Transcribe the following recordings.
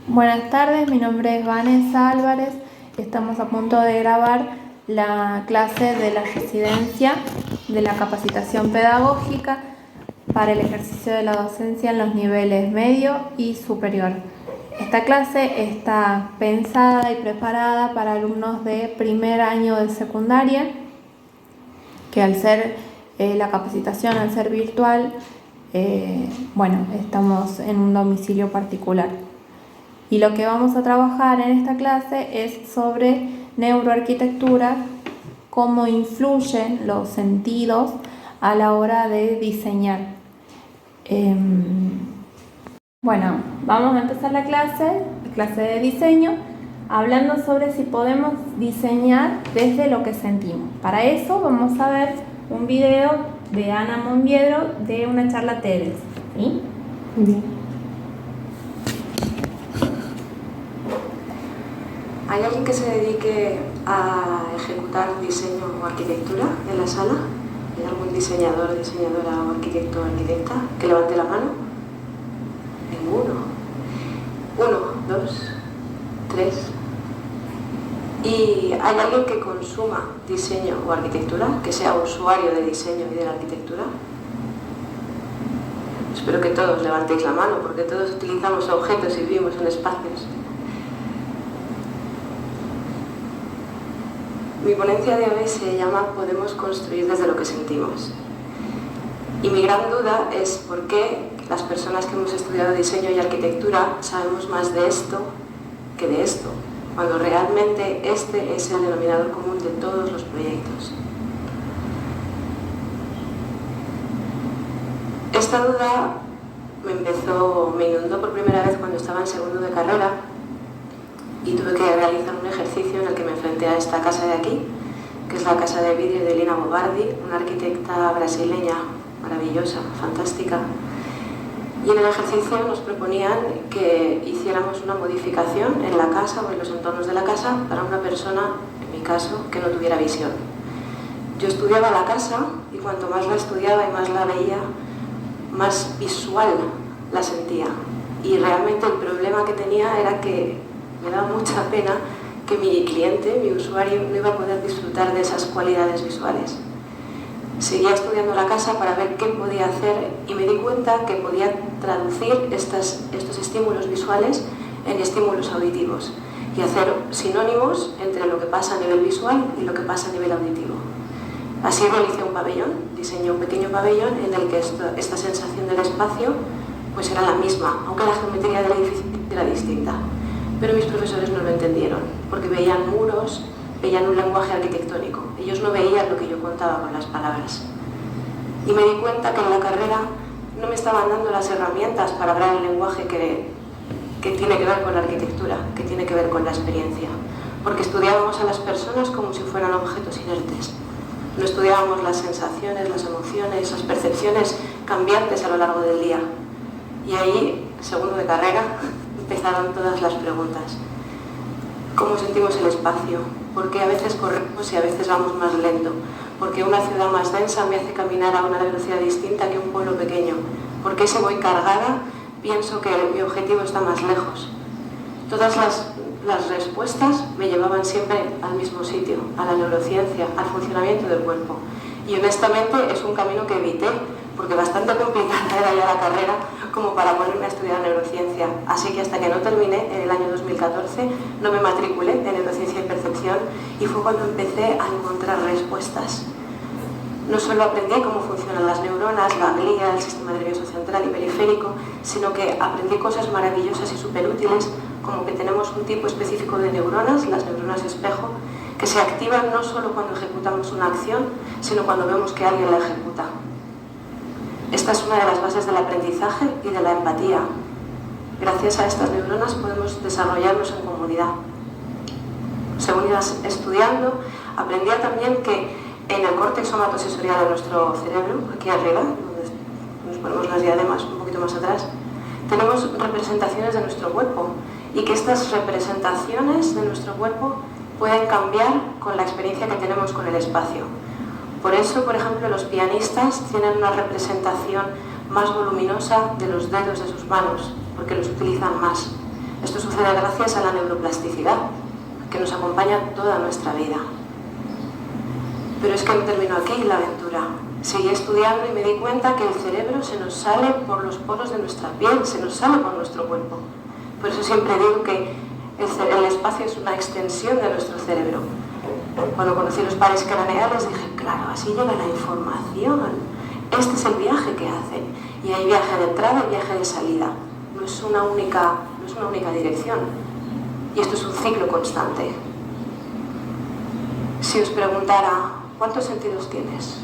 Buenas tardes, mi nombre es Vanessa Álvarez y estamos a punto de grabar la clase de la residencia de la capacitación pedagógica para el ejercicio de la docencia en los niveles medio y superior. Esta clase está pensada y preparada para alumnos de primer año de secundaria, que al ser la capacitación, al ser virtual, estamos en un domicilio particular. Y lo que vamos a trabajar en esta clase es sobre neuroarquitectura, cómo influyen los sentidos a la hora de diseñar. Vamos a empezar la clase de diseño, hablando sobre si podemos diseñar desde lo que sentimos. Para eso vamos a ver un video de Ana Monviedro de una charla TEDx. ¿Sí? Bien. ¿Hay alguien que se dedique a ejecutar diseño o arquitectura en la sala? ¿Hay algún diseñador, diseñadora o arquitecto o arquitecta que levante la mano? Ninguno. 1, 2, 3. ¿Y hay alguien que consuma diseño o arquitectura, que sea usuario de diseño y de la arquitectura? Espero que todos levantéis la mano, porque todos utilizamos objetos y vivimos en espacios. Mi ponencia de hoy se llama Podemos construir desde lo que sentimos. Y mi gran duda es por qué las personas que hemos estudiado diseño y arquitectura sabemos más de esto que de esto, cuando realmente este es el denominador común de todos los proyectos. Esta duda me inundó por primera vez cuando estaba en segundo de carrera y tuve que realizar un ejercicio en el que me enfrenté a esta casa de aquí, que es la casa de vidrio de Lina Bobardi, una arquitecta brasileña maravillosa, fantástica. Y en el ejercicio nos proponían que hiciéramos una modificación en la casa o en los entornos de la casa para una persona, en mi caso, que no tuviera visión. Yo estudiaba la casa y cuanto más la estudiaba y más la veía, más visual la sentía. Y realmente el problema que tenía era que me daba mucha pena que mi cliente, mi usuario, no iba a poder disfrutar de esas cualidades visuales. Seguía estudiando la casa para ver qué podía hacer y me di cuenta que podía traducir estos estímulos visuales en estímulos auditivos y hacer sinónimos entre lo que pasa a nivel visual y lo que pasa a nivel auditivo. Así realicé un pabellón, diseñé un pequeño pabellón en el que esta sensación del espacio pues era la misma, aunque la geometría del edificio era distinta. Pero mis profesores no lo entendieron, porque veían muros, veían un lenguaje arquitectónico. Ellos no veían lo que yo contaba con las palabras. Y me di cuenta que en la carrera no me estaban dando las herramientas para hablar el lenguaje que tiene que ver con la arquitectura, que tiene que ver con la experiencia. Porque estudiábamos a las personas como si fueran objetos inertes. No estudiábamos las sensaciones, las emociones, las percepciones cambiantes a lo largo del día. Y ahí, segundo de carrera, empezaron todas las preguntas. ¿Cómo sentimos el espacio? ¿Por qué a veces corremos y a veces vamos más lento? ¿Por qué una ciudad más densa me hace caminar a una velocidad distinta que un pueblo pequeño? ¿Por qué si voy cargada pienso que mi objetivo está más lejos? Todas las respuestas me llevaban siempre al mismo sitio, a la neurociencia, al funcionamiento del cuerpo. Y honestamente es un camino que evité, porque bastante complicada era ya la carrera como para ponerme a estudiar neurociencia. Así que hasta que no terminé, en el año 2014, no me matriculé en neurociencia y percepción y fue cuando empecé a encontrar respuestas. No solo aprendí cómo funcionan las neuronas, la glía, el sistema nervioso central y periférico, sino que aprendí cosas maravillosas y súper útiles, como que tenemos un tipo específico de neuronas, las neuronas espejo, que se activan no solo cuando ejecutamos una acción, sino cuando vemos que alguien la ejecuta. Esta es una de las bases del aprendizaje y de la empatía. Gracias a estas neuronas podemos desarrollarnos en comunidad. Según iba estudiando, aprendía también que en el córtex somatosensorial de nuestro cerebro, aquí arriba, donde nos ponemos las diademas un poquito más atrás, tenemos representaciones de nuestro cuerpo y que estas representaciones de nuestro cuerpo pueden cambiar con la experiencia que tenemos con el espacio. Por eso, por ejemplo, los pianistas tienen una representación más voluminosa de los dedos de sus manos, porque los utilizan más. Esto sucede sucede gracias a la neuroplasticidad, que nos acompaña toda nuestra vida. Pero es que no terminó aquí la aventura. Seguí estudiando y me di cuenta que el cerebro se nos sale por los poros de nuestra piel, se nos sale por nuestro cuerpo. Por eso siempre digo que el espacio es una extensión de nuestro cerebro. Cuando conocí los pares craneales dije, claro, así llega la información. Este es el viaje que hacen. Y hay viaje de entrada y viaje de salida. No es una única dirección. Y esto es un ciclo constante. Si os preguntara, ¿cuántos sentidos tienes?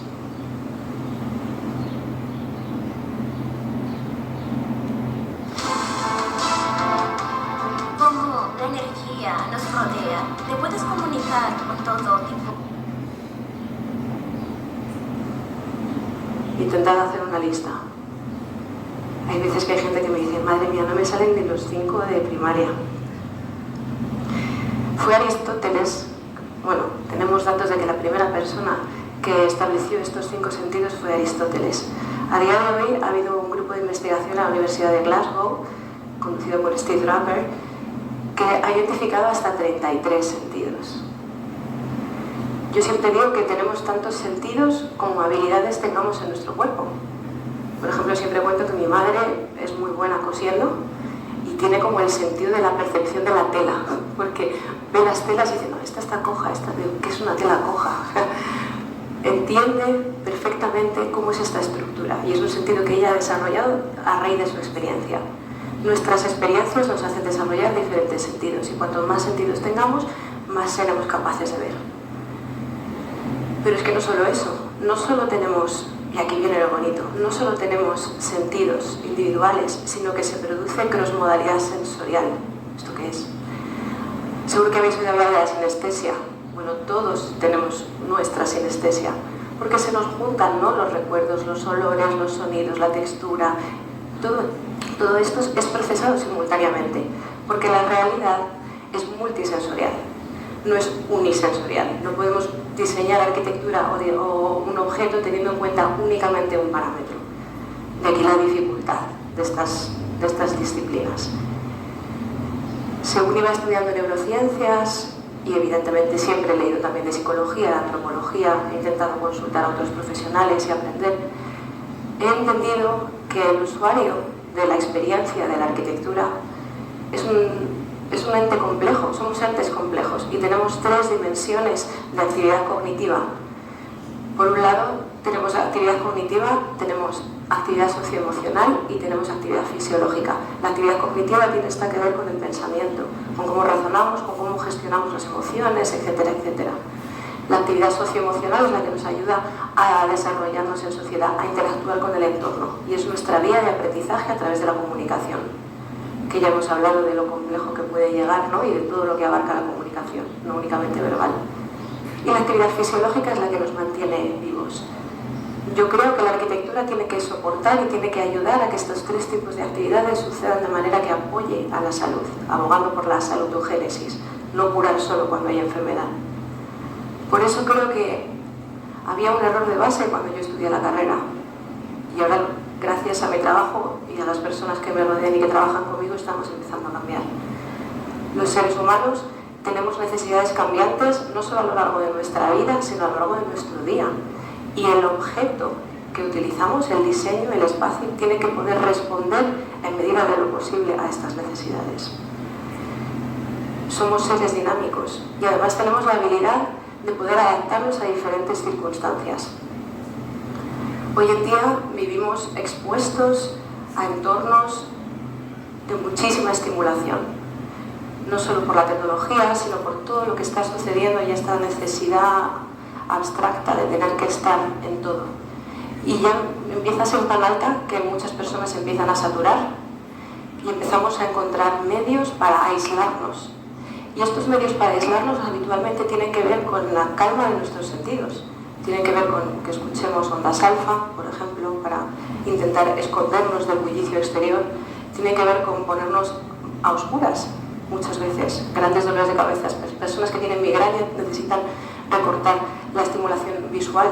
Como la energía nos rodea, te puedes comunicar con todo tipo. Intentad hacer una lista. Hay veces que hay gente que me dice, madre mía, no me salen ni los 5 de primaria. Fue Aristóteles, bueno, tenemos datos de que la primera persona que estableció estos 5 sentidos fue Aristóteles. A día de hoy ha habido un grupo de investigación en la Universidad de Glasgow, conducido por Steve Draper, que ha identificado hasta 33 sentidos. Yo siempre digo que tenemos tantos sentidos como habilidades tengamos en nuestro cuerpo. Por ejemplo, siempre cuento que mi madre es muy buena cosiendo y tiene como el sentido de la percepción de la tela, porque ve las telas y dice, no, esta está coja, ¿qué es una tela coja? Entiende perfectamente cómo es esta estructura y es un sentido que ella ha desarrollado a raíz de su experiencia. Nuestras experiencias nos hacen desarrollar diferentes sentidos y cuanto más sentidos tengamos, más seremos capaces de ver. Pero es que no solo eso, no solo tenemos, y aquí viene lo bonito, no solo tenemos sentidos individuales, sino que se produce crossmodalidad sensorial. ¿Esto qué es? Seguro que habéis oído hablar de la sinestesia. Bueno, todos tenemos nuestra sinestesia, porque se nos juntan, ¿no?, los recuerdos, los olores, los sonidos, la textura. Todo esto es procesado simultáneamente, porque la realidad es multisensorial, no es unisensorial. No podemos diseñar arquitectura o un objeto teniendo en cuenta únicamente un parámetro. De aquí la dificultad de estas disciplinas. Según iba estudiando neurociencias, y evidentemente siempre he leído también de psicología, de antropología, he intentado consultar a otros profesionales y aprender, he entendido que el usuario de la experiencia de la arquitectura es un ente complejo, somos entes complejos y tenemos 3 dimensiones de actividad cognitiva. Por un lado, tenemos actividad cognitiva, tenemos actividad socioemocional y tenemos actividad fisiológica. La actividad cognitiva tiene que ver con el pensamiento, con cómo razonamos, con cómo gestionamos las emociones, etcétera, etcétera. La actividad socioemocional es la que nos ayuda a desarrollarnos en sociedad, a interactuar con el entorno y es nuestra vía de aprendizaje a través de la comunicación, que ya hemos hablado de lo complejo que puede llegar, ¿no?, y de todo lo que abarca la comunicación, no únicamente verbal. Y la actividad fisiológica es la que nos mantiene vivos. Yo creo que la arquitectura tiene que soportar y tiene que ayudar a que estos 3 tipos de actividades sucedan de manera que apoye a la salud, abogando por la salutogénesis, no curar solo cuando hay enfermedad. Por eso creo que había un error de base cuando yo estudié la carrera y ahora, gracias a mi trabajo y a las personas que me rodean y que trabajan conmigo, estamos empezando a cambiar. Los seres humanos tenemos necesidades cambiantes no solo a lo largo de nuestra vida, sino a lo largo de nuestro día. Y el objeto que utilizamos, el diseño, el espacio, tiene que poder responder en medida de lo posible a estas necesidades. Somos seres dinámicos y además tenemos la habilidad de poder adaptarnos a diferentes circunstancias. Hoy en día vivimos expuestos a entornos de muchísima estimulación, no solo por la tecnología, sino por todo lo que está sucediendo y esta necesidad abstracta de tener que estar en todo. Y ya empieza a ser tan alta que muchas personas empiezan a saturar y empezamos a encontrar medios para aislarnos. Y estos medios para aislarnos habitualmente tienen que ver con la calma de nuestros sentidos. Tienen que ver con que escuchemos ondas alfa, por ejemplo, para intentar escondernos del bullicio exterior. Tienen que ver con ponernos a oscuras, muchas veces. Grandes dolores de cabeza. Personas que tienen migraña necesitan recortar la estimulación visual,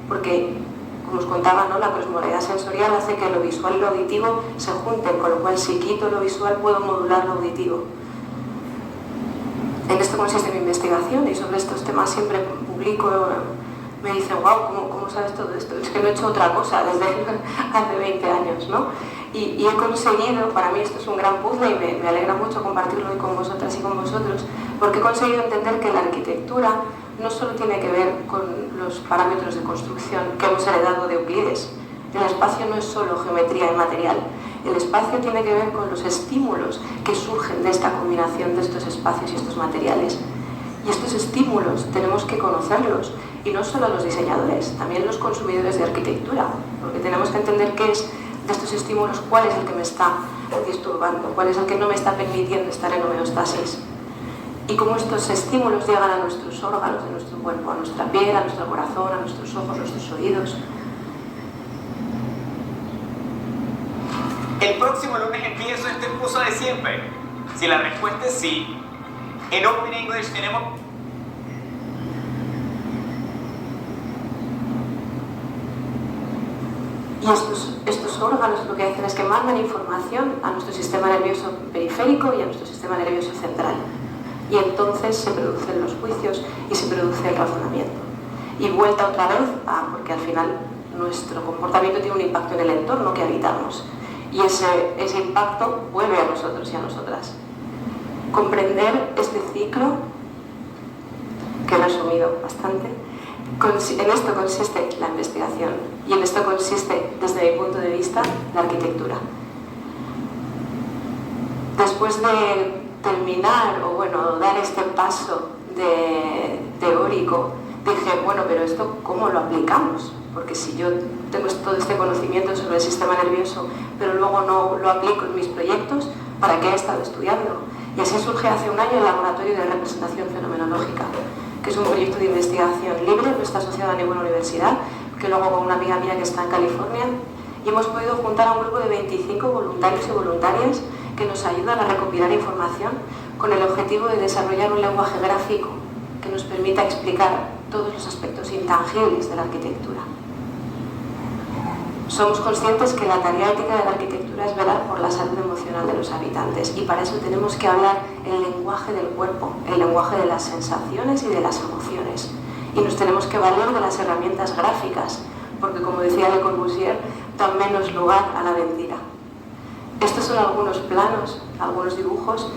porque, como os contaba, ¿no?, la crossmodalidad sensorial hace que lo visual y lo auditivo se junten, con lo cual si quito lo visual puedo modular lo auditivo. En esto consiste mi investigación y sobre estos temas siempre publico, me dicen, wow, ¿cómo sabes todo esto? Es que no he hecho otra cosa desde hace 20 años, ¿no? Y he conseguido, para mí esto es un gran puzzle y me alegra mucho compartirlo hoy con vosotras y con vosotros, porque he conseguido entender que la arquitectura no solo tiene que ver con los parámetros de construcción que hemos heredado de Euclides. El espacio no es solo geometría y material. El espacio tiene que ver con los estímulos que surgen de esta combinación de estos espacios y estos materiales. Y estos estímulos tenemos que conocerlos, y no solo los diseñadores, también los consumidores de arquitectura, porque tenemos que entender qué es de estos estímulos, cuál es el que me está disturbando, cuál es el que no me está permitiendo estar en homeostasis. Y cómo estos estímulos llegan a nuestros órganos de nuestro cuerpo, a nuestra piel, a nuestro corazón, a nuestros ojos, a nuestros oídos. El próximo lunes empiezo este curso de siempre. Si la respuesta es sí, en Open English tenemos... Y estos órganos lo que hacen es que mandan información a nuestro sistema nervioso periférico y a nuestro sistema nervioso central. Y entonces se producen los juicios y se produce el razonamiento. Y vuelta otra vez porque al final nuestro comportamiento tiene un impacto en el entorno que habitamos. Y ese impacto vuelve a nosotros y a nosotras. Comprender este ciclo, que he resumido bastante, en esto consiste la investigación y en esto consiste, desde mi punto de vista, la arquitectura. Después de terminar, dar este paso teórico, dije, bueno, pero esto ¿cómo lo aplicamos? Porque si yo tengo todo este conocimiento sobre el sistema nervioso, pero luego no lo aplico en mis proyectos, ¿para qué he estado estudiando? Y así surge hace un año el Laboratorio de Representación Fenomenológica, que es un proyecto de investigación libre, no está asociado a ninguna universidad, que lo hago con una amiga mía que está en California, y hemos podido juntar a un grupo de 25 voluntarios y voluntarias que nos ayudan a recopilar información con el objetivo de desarrollar un lenguaje gráfico que nos permita explicar todos los aspectos intangibles de la arquitectura. Somos conscientes que la tarea ética de la arquitectura es velar por la salud emocional de los habitantes, y para eso tenemos que hablar el lenguaje del cuerpo, el lenguaje de las sensaciones y de las emociones. Y nos tenemos que valer de las herramientas gráficas, porque como decía Le Corbusier, dan menos lugar a la mentira. Estos son algunos planos, algunos dibujos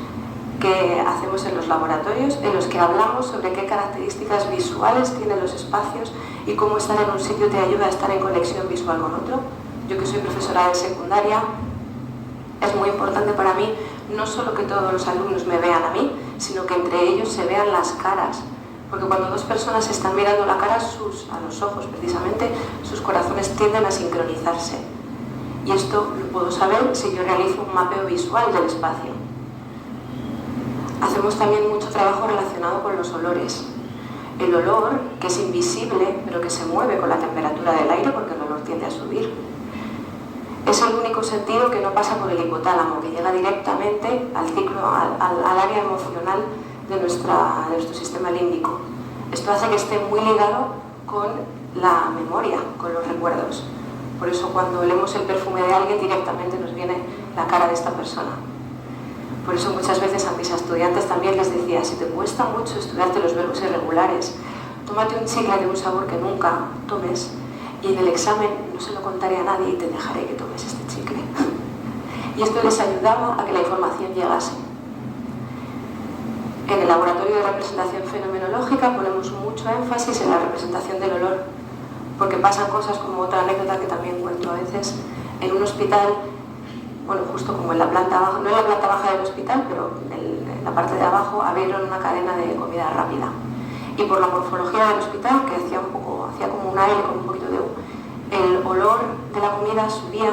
que hacemos en los laboratorios, en los que hablamos sobre qué características visuales tienen los espacios y cómo estar en un sitio te ayuda a estar en conexión visual con otro. Yo, que soy profesora de secundaria, es muy importante para mí no solo que todos los alumnos me vean a mí, sino que entre ellos se vean las caras, porque cuando dos personas se están mirando la cara, a los ojos precisamente, sus corazones tienden a sincronizarse. Y esto lo puedo saber si yo realizo un mapeo visual del espacio. Hacemos también mucho trabajo relacionado con los olores. El olor, que es invisible, pero que se mueve con la temperatura del aire, porque el olor tiende a subir. Es el único sentido que no pasa por el hipotálamo, que llega directamente al ciclo, al área emocional de nuestro sistema límbico. Esto hace que esté muy ligado con la memoria, con los recuerdos. Por eso cuando olemos el perfume de alguien, directamente nos viene la cara de esta persona. Por eso muchas veces a mis estudiantes también les decía, si te cuesta mucho estudiarte los verbos irregulares, tómate un chicle de un sabor que nunca tomes, y en el examen no se lo contaré a nadie y te dejaré que tomes este chicle. Y esto les ayudaba a que la información llegase. En el laboratorio de representación fenomenológica ponemos mucho énfasis en la representación del olor, porque pasan cosas como otra anécdota que también cuento a veces, en un hospital, justo como en la planta baja, no en la planta baja del hospital, pero en la parte de abajo abrieron una cadena de comida rápida. Y por la morfología del hospital, que hacía como un aire con un poquito de el olor de la comida subía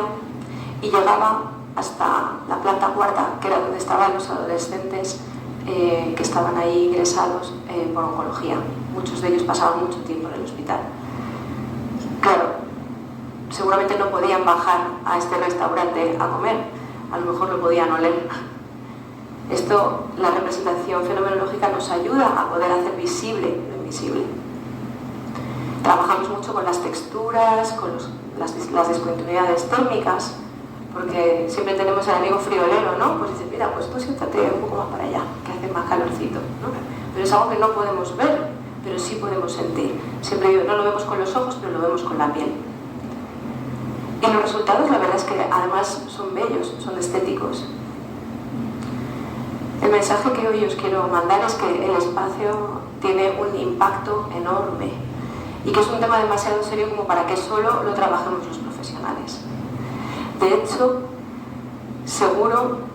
y llegaba hasta la planta cuarta, que era donde estaban los adolescentes que estaban ahí ingresados por oncología. Muchos de ellos pasaban mucho tiempo en el hospital. Claro, seguramente no podían bajar a este restaurante a comer, a lo mejor lo podían oler. Esto, la representación fenomenológica nos ayuda a poder hacer visible lo invisible. Trabajamos mucho con las texturas, con las discontinuidades térmicas, porque siempre tenemos el amigo friolero, ¿no? Pues dices, mira, pues tú siéntate un poco más para allá, que hace más calorcito, ¿no? es algo que no podemos ver, pero sí podemos sentir. Siempre digo, no lo vemos con los ojos, pero lo vemos con la piel. Y los resultados, la verdad es que además son bellos, son estéticos. El mensaje que hoy os quiero mandar es que el espacio tiene un impacto enorme y que es un tema demasiado serio como para que solo lo trabajemos los profesionales. De hecho, seguro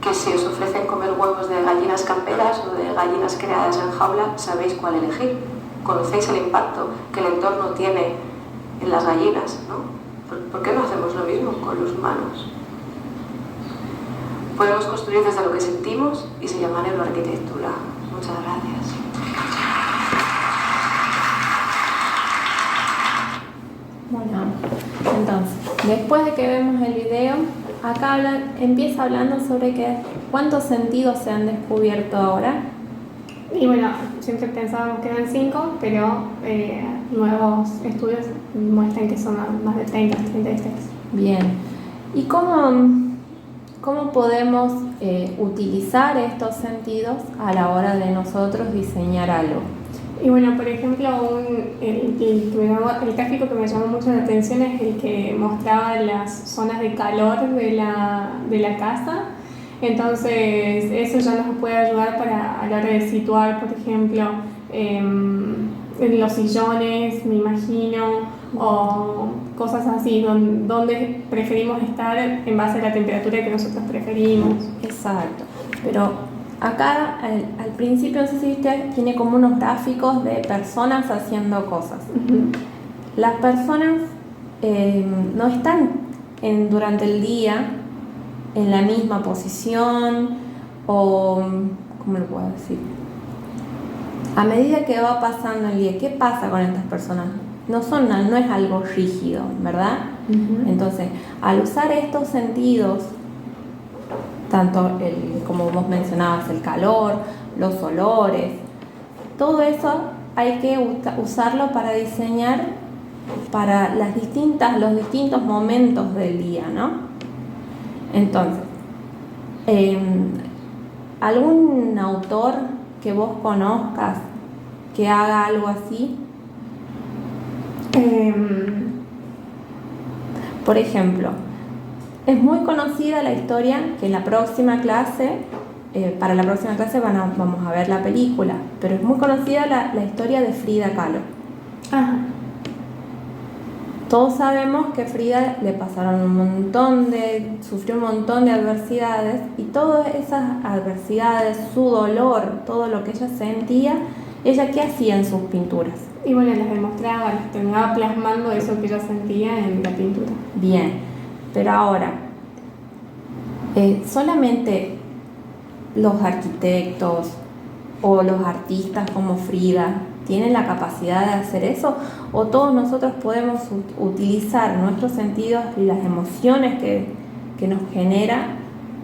que si os ofrecen comer huevos de gallinas camperas o de gallinas creadas en jaula, sabéis cuál elegir. Conocéis el impacto que el entorno tiene en las gallinas, ¿no? ¿Por qué no hacemos lo mismo con los humanos? Podemos construir desde lo que sentimos y se llama neuroarquitectura. Muchas gracias. Bueno, entonces, después de que vemos el video, acá empieza hablando sobre cuántos sentidos se han descubierto ahora. Y bueno, siempre pensábamos que eran 5, pero nuevos estudios muestran que son más de 30, 33. Bien. ¿Y cómo podemos utilizar estos sentidos a la hora de nosotros diseñar algo? Y bueno, por ejemplo, el gráfico que me llamó mucho la atención es el que mostraba las zonas de calor de la casa. Entonces, eso ya nos puede ayudar a la hora de situar, por ejemplo, en los sillones, me imagino, o cosas así, donde preferimos estar en base a la temperatura que nosotros preferimos. Exacto. Pero acá, al principio, no sé si viste, tiene como unos gráficos de personas haciendo cosas. Uh-huh. Las personas no están durante el día en la misma posición o, ¿cómo lo puedo decir? A medida que va pasando el día, ¿qué pasa con estas personas? No es algo rígido, ¿verdad? Uh-huh. Entonces, al usar estos sentidos, tanto como vos mencionabas, el calor, los olores, todo eso hay que usarlo para diseñar para los distintos momentos del día, ¿no? Entonces, ¿algún autor que vos conozcas que haga algo así? Por ejemplo, es muy conocida la historia que en la próxima clase, para la próxima clase vamos a ver la película, pero es muy conocida la historia de Frida Kahlo. Ajá. Todos sabemos que Frida le pasaron sufrió un montón de adversidades, y todas esas adversidades, su dolor, todo lo que ella sentía, ella ¿qué hacía en sus pinturas? Y bueno, las demostraba, las terminaba plasmando eso que ella sentía en la pintura. Bien, pero ahora, solamente los arquitectos o los artistas como Frida tienen la capacidad de hacer eso, o todos nosotros podemos utilizar nuestros sentidos y las emociones que nos genera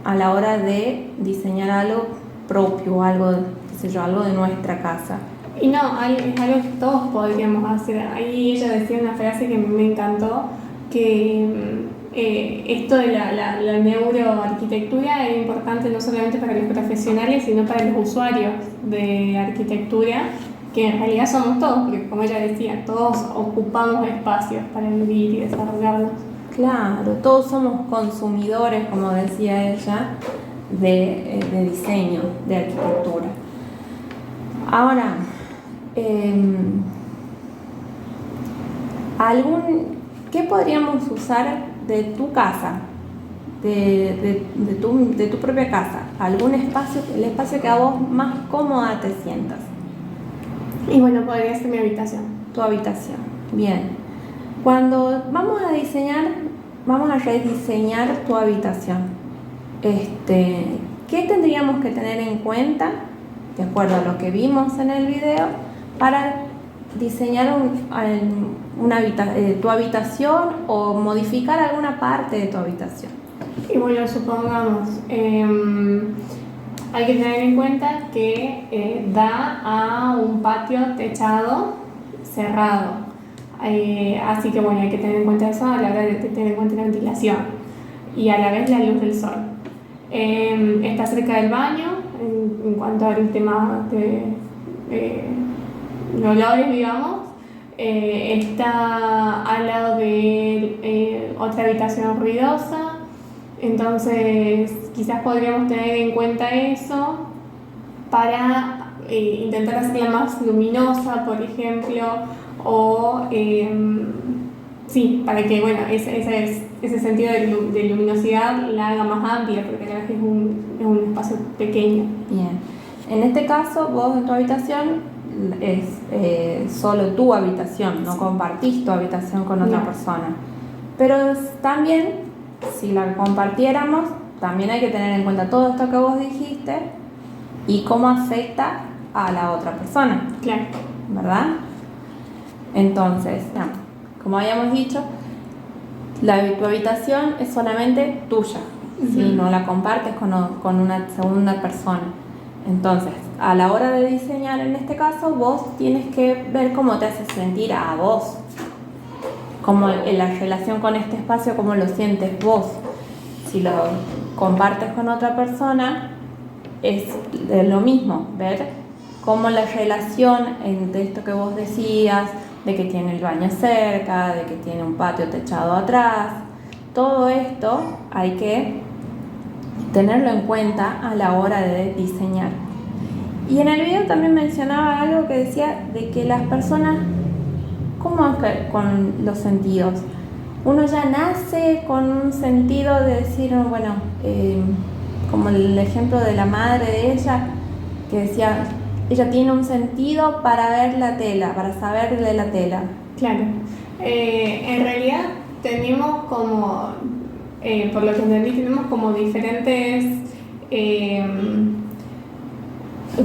a la hora de diseñar algo propio, algo de nuestra casa. Y no, es algo que todos podríamos hacer. Ahí ella decía una frase que me encantó, que esto de la neuroarquitectura es importante no solamente para los profesionales, sino para los usuarios de arquitectura, que en realidad somos todos, porque como ella decía, todos ocupamos espacios para vivir y desarrollarnos. Claro, todos somos consumidores, como decía ella, de diseño, de arquitectura. Ahora, ¿qué podríamos usar de tu casa, de tu propia casa? ¿Algún espacio, el espacio que a vos más cómoda te sientas? Y bueno, podría ser mi habitación. Tu habitación, bien. Cuando vamos a rediseñar tu habitación, ¿qué tendríamos que tener en cuenta, de acuerdo a lo que vimos en el video, para diseñar tu habitación o modificar alguna parte de tu habitación? Y bueno, supongamos, hay que tener en cuenta que da a un patio techado cerrado. Así que bueno, hay que tener en cuenta eso a la hora de tener en cuenta la ventilación y a la vez la luz del sol. Está cerca del baño en cuanto al tema olores, digamos. Está al lado de otra habitación ruidosa, entonces quizás podríamos tener en cuenta eso para intentar hacerla más luminosa, por ejemplo, o sí, para que bueno, ese sentido de luminosidad la haga más amplia, porque la verdad es un espacio pequeño. Bien. En este caso, vos en tu habitación es solo tu habitación, no compartís tu habitación con otra persona. Pero también, si la compartiéramos, también hay que tener en cuenta todo esto que vos dijiste y cómo afecta a la otra persona. Claro. ¿Verdad? Entonces, como habíamos dicho, tu habitación es solamente tuya, ¿sí? No la compartes con una segunda persona. Entonces, a la hora de diseñar, en este caso, vos tienes que ver cómo te hace sentir a vos, cómo la relación con este espacio, cómo lo sientes vos. Si lo compartes con otra persona, es lo mismo, ver cómo la relación entre esto que vos decías, de que tiene el baño cerca, de que tiene un patio techado atrás, todo esto hay que tenerlo en cuenta a la hora de diseñar. Y en el video también mencionaba algo que decía de que las personas, ¿cómo es que con los sentidos? Uno ya nace con un sentido de decir, bueno, como el ejemplo de la madre de ella, que decía, ella tiene un sentido para ver la tela, para saber de la tela. Claro. En realidad tenemos como, por lo que entendí, tenemos como diferentes,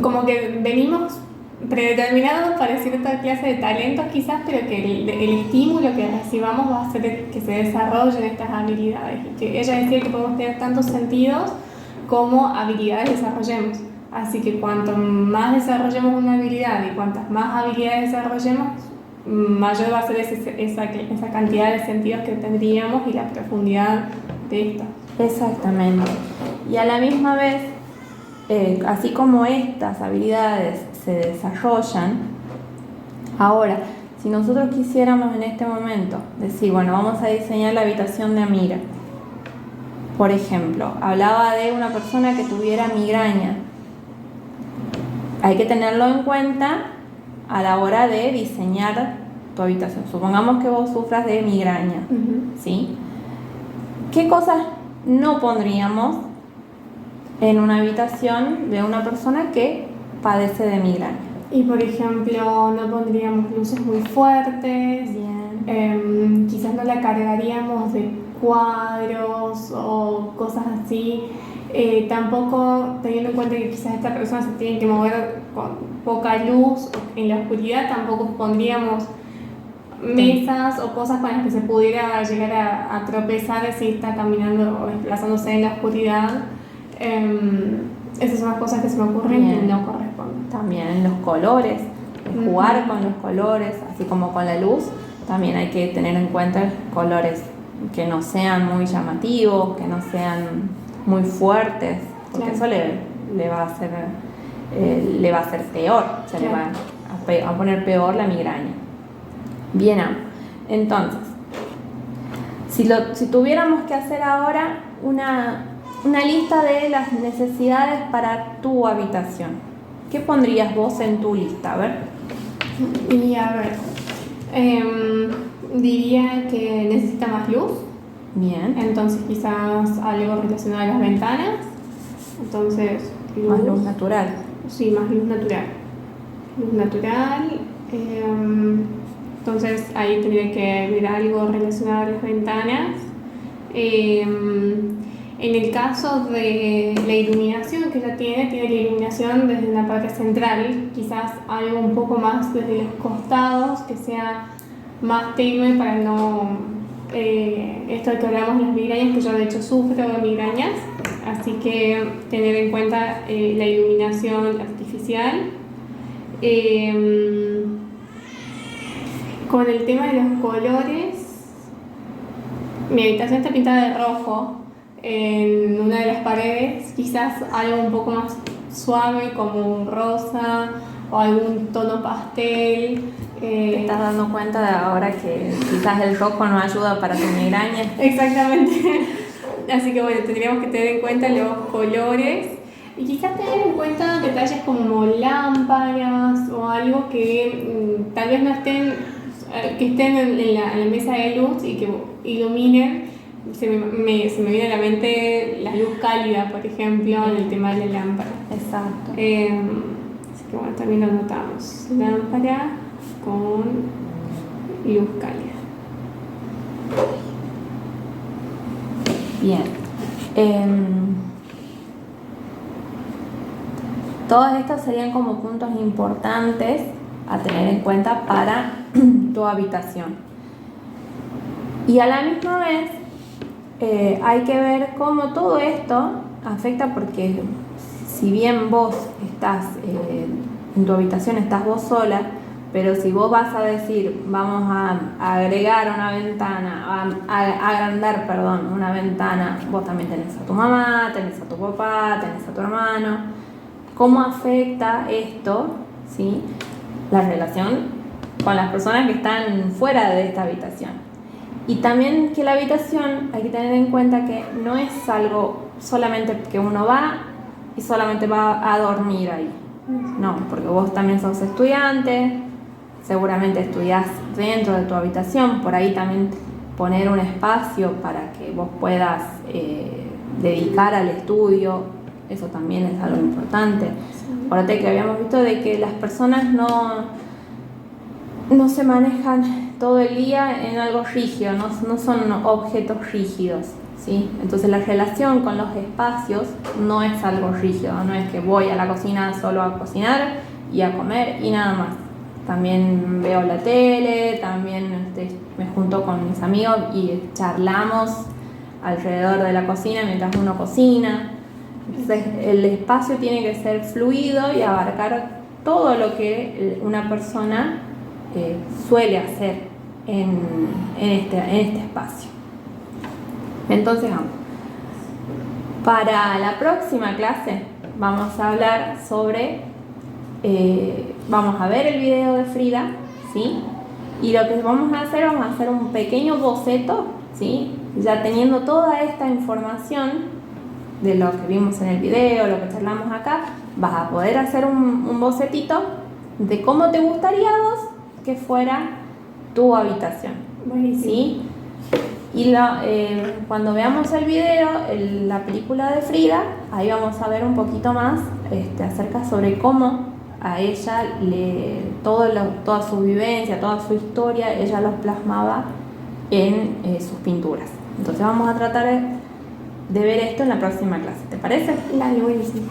como que venimos predeterminados para cierta clase de talentos quizás, pero que el estímulo que recibamos va a hacer que se desarrollen estas habilidades. Y que ella decía que podemos tener tantos sentidos como habilidades desarrollemos. Así que cuanto más desarrollemos una habilidad y cuantas más habilidades desarrollemos, mayor va a ser esa cantidad de sentidos que tendríamos y la profundidad de esto. Exactamente. Y a la misma vez, así como estas habilidades se desarrollan, ahora, si nosotros quisiéramos en este momento decir, bueno, vamos a diseñar la habitación de Amira, por ejemplo, hablaba de una persona que tuviera migraña. Hay que tenerlo en cuenta a la hora de diseñar tu habitación. Supongamos que vos sufras de migraña, ¿sí? ¿Qué cosas no pondríamos en una habitación de una persona que padece de migraña? Y por ejemplo, no pondríamos luces muy fuertes. Bien. Quizás no la cargaríamos de cuadros o cosas así. Tampoco teniendo en cuenta que quizás esta persona se tiene que mover con poca luz en la oscuridad, tampoco pondríamos mesas o cosas con las que se pudiera llegar a tropezar si está caminando o desplazándose en la oscuridad. Esas son las cosas que se me ocurren. Bien. Que no corresponden. También los colores, jugar con los colores, así como con la luz, también hay que tener en cuenta colores que no sean muy llamativos, que no sean muy fuertes, porque eso le va a hacer peor, se le va a poner peor la migraña. Bien, entonces, si tuviéramos que hacer ahora una lista de las necesidades para tu habitación, ¿qué pondrías vos en tu lista? A ver. Y a ver, diría que necesita más luz. Bien. Entonces quizás algo relacionado a las ventanas. Entonces, más luz natural. Sí, más luz natural. Luz natural. Entonces ahí tendría que ver algo relacionado a las ventanas. En el caso de la iluminación que ella tiene la iluminación desde la parte central, quizás algo un poco más desde los costados, que sea más tenue para no... esto de que hablamos de las migrañas, que yo de hecho sufro de migrañas, así que tener en cuenta la iluminación artificial. Con el tema de los colores, mi habitación está pintada de rojo en una de las paredes, quizás algo un poco más suave como un rosa o algún tono pastel. Te estás dando cuenta de ahora que quizás el rojo no ayuda para tu migraña. Exactamente. Así que bueno, tendríamos que tener en cuenta los colores y quizás tener en cuenta detalles como lámparas o algo que tal vez no estén, que estén en la mesa de luz y que iluminen. Se me viene a la mente la luz cálida, por ejemplo, en el tema de la lámpara. Exacto. Así que bueno, también lo notamos. Lámpara con luz cálida. Bien. Todos estos serían como puntos importantes a tener en cuenta para tu habitación. Y a la misma vez hay que ver cómo todo esto afecta, porque si bien vos estás en tu habitación, estás vos sola, pero si vos vas a decir, vamos a agregar una ventana, a agrandar, perdón, una ventana, vos también tenés a tu mamá, tenés a tu papá, tenés a tu hermano, ¿cómo afecta esto, ¿sí?, la relación con las personas que están fuera de esta habitación? Y también que la habitación hay que tener en cuenta que no es algo solamente que uno va y solamente va a dormir ahí. No, porque vos también sos estudiante, seguramente estudiás dentro de tu habitación, por ahí también poner un espacio para que vos puedas dedicar al estudio, eso también es algo importante. Acuérdate que habíamos visto de que las personas no se manejan todo el día en algo rígido, no son objetos rígidos, ¿sí? Entonces la relación con los espacios no es algo rígido, no es que voy a la cocina solo a cocinar y a comer y nada más. También veo la tele, también me junto con mis amigos y charlamos alrededor de la cocina mientras uno cocina. Entonces el espacio tiene que ser fluido y abarcar todo lo que una persona suele hacer en este espacio. Entonces para la próxima clase vamos a hablar sobre, vamos a ver el video de Frida, ¿sí? Y lo que vamos a hacer un pequeño boceto, ¿sí? Ya teniendo toda esta información de lo que vimos en el video, lo que charlamos acá, vas a poder hacer un bocetito de cómo te gustaría a vos que fuera tu habitación. ¿Sí? Y cuando veamos el video, la película de Frida, ahí vamos a ver un poquito más acerca sobre cómo a ella toda su vivencia, toda su historia, ella los plasmaba en sus pinturas. Entonces vamos a tratar de ver esto en la próxima clase, ¿te parece? Dale, buenísimo.